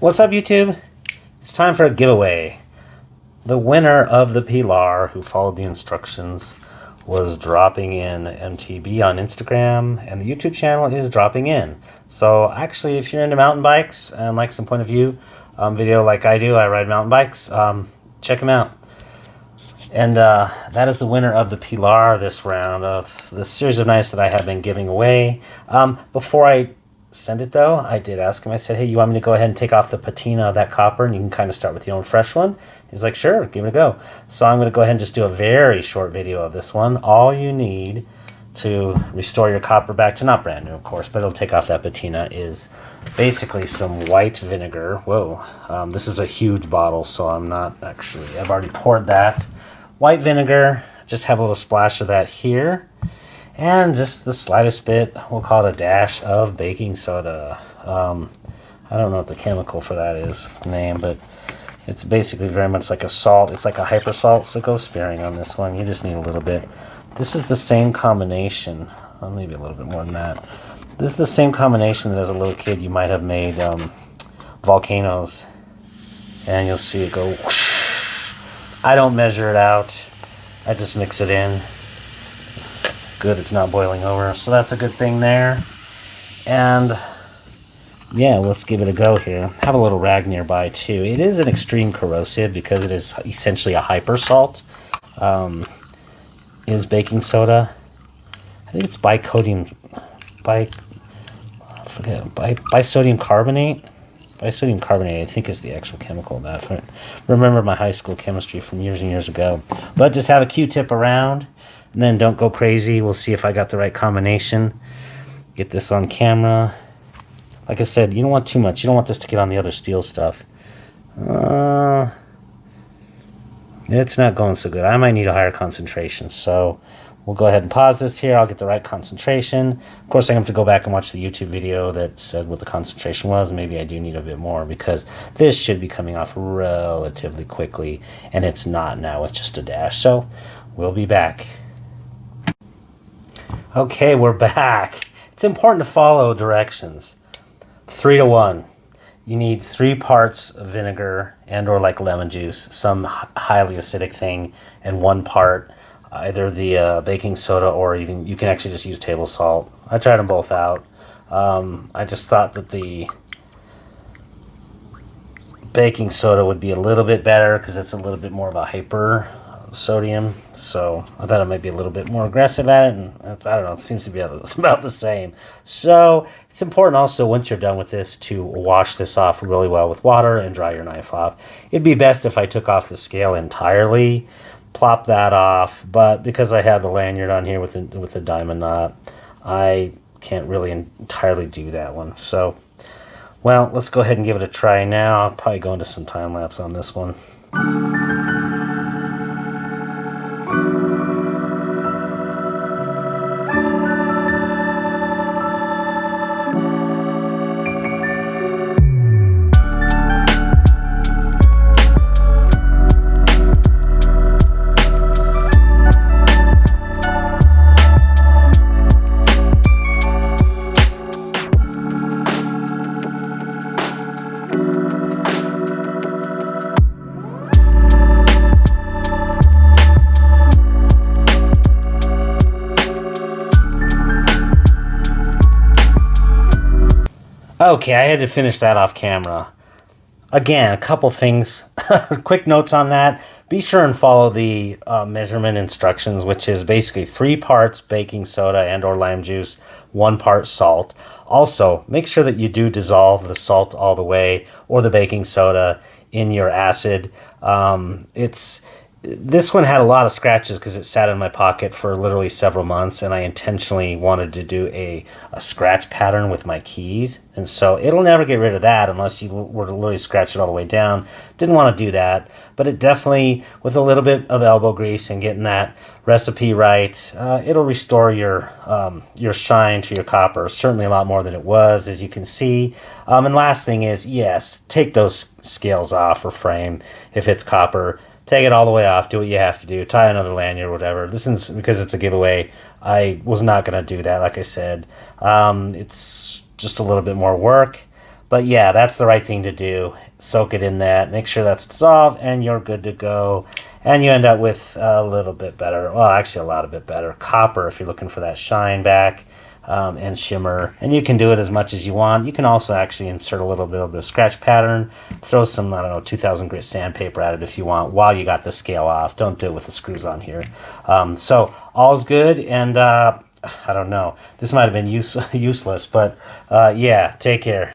What's up, YouTube? It's time for a giveaway. The winner of the Pilar, who followed the instructions, was dropping in MTB on Instagram, and the YouTube channel is dropping in. So actually, if you're into mountain bikes and like some point of view video like I do, I ride mountain bikes, check him out. And that is the winner of the Pilar this round of the series of knives that I have been giving away. Before I send it though, I did ask him, I said, hey, you want me to go ahead and take off the patina of that copper and you can kind of start with your own fresh one? He was like, sure, give it a go. So I'm going to go ahead and just do a very short video of this one. All you need to restore your copper back to, not brand new of course, but it'll take off that patina, is basically some white vinegar. Whoa, this is a huge bottle, so I've already poured that. White vinegar, just have a little splash of that here. And just the slightest bit, we'll call it a dash of baking soda. I don't know what the chemical for that is, name, but it's basically very much like a salt. It's like a hyper salt, so go sparing on this one. You just need a little bit. This is the same combination, maybe a little bit more than that. This is the same combination that as a little kid you might have made volcanoes. And you'll see it go whoosh. I don't measure it out. I just mix it in. Good, it's not boiling over, so that's a good thing there. And yeah, let's give it a go here. Have a little rag nearby too. It is an extreme corrosive because it is essentially a hyper salt. Is baking soda. I think it's bisodium carbonate. Bisodium carbonate, I think, is the actual chemical of that. Remember my high school chemistry from years and years ago. But just have a Q-tip around. And then don't go crazy. We'll see if I got the right combination. Get this on camera. Like I said, you don't want too much. You don't want this to get on the other steel stuff. It's not going so good. I might need a higher concentration. So we'll go ahead and pause this here. I'll get the right concentration. Of course, I have to go back and watch the YouTube video that said what the concentration was. Maybe I do need a bit more because this should be coming off relatively quickly. And it's not now. It's just a dash. So we'll be back. Okay, we're back. It's important to follow directions. 3 to 1. You need 3 parts of vinegar and or like lemon juice, some highly acidic thing, and 1 part either the baking soda or even you can actually just use table salt. I tried them both out. I just thought that the baking soda would be a little bit better because it's a little bit more of a hyper sodium, so I thought it might be a little bit more aggressive at it, and I don't know, it seems to be about the same. So it's important also, once you're done with this, to wash this off really well with water and dry your knife off. It'd be best if I took off the scale entirely, plop that off, but because I have the lanyard on here with the diamond knot, I can't really entirely do that one. So, well, let's go ahead and give it a try now. I'll probably go into some time lapse on this one. Okay, I had to finish that off camera. Again, a couple things. Quick notes on that. Be sure and follow the measurement instructions, which is basically 3 parts baking soda and or lime juice, 1 part salt. Also, make sure that you do dissolve the salt all the way or the baking soda in your acid. This one had a lot of scratches because it sat in my pocket for literally several months, and I intentionally wanted to do a scratch pattern with my keys, and so it'll never get rid of that unless you were to literally scratch it all the way down. Didn't want to do that, but it definitely, with a little bit of elbow grease and getting that recipe right, it'll restore your shine to your copper, certainly a lot more than it was, as you can see. And last thing is, yes, take those scales off or frame if it's copper. Take it all the way off, do what you have to do, tie another lanyard or whatever. This is because it's a giveaway. I was not going to do that, like I said. It's just a little bit more work. But yeah, that's the right thing to do. Soak it in that, make sure that's dissolved, and you're good to go. And you end up with a little bit better, well, actually a lot of bit better copper if you're looking for that shine back and shimmer. And you can do it as much as you want. You can also actually insert a little bit of a scratch pattern, throw some, I don't know, 2000 grit sandpaper at it if you want while you got the scale off. Don't do it with the screws on here. So all's good, and I don't know. This might have been useless, but yeah, take care.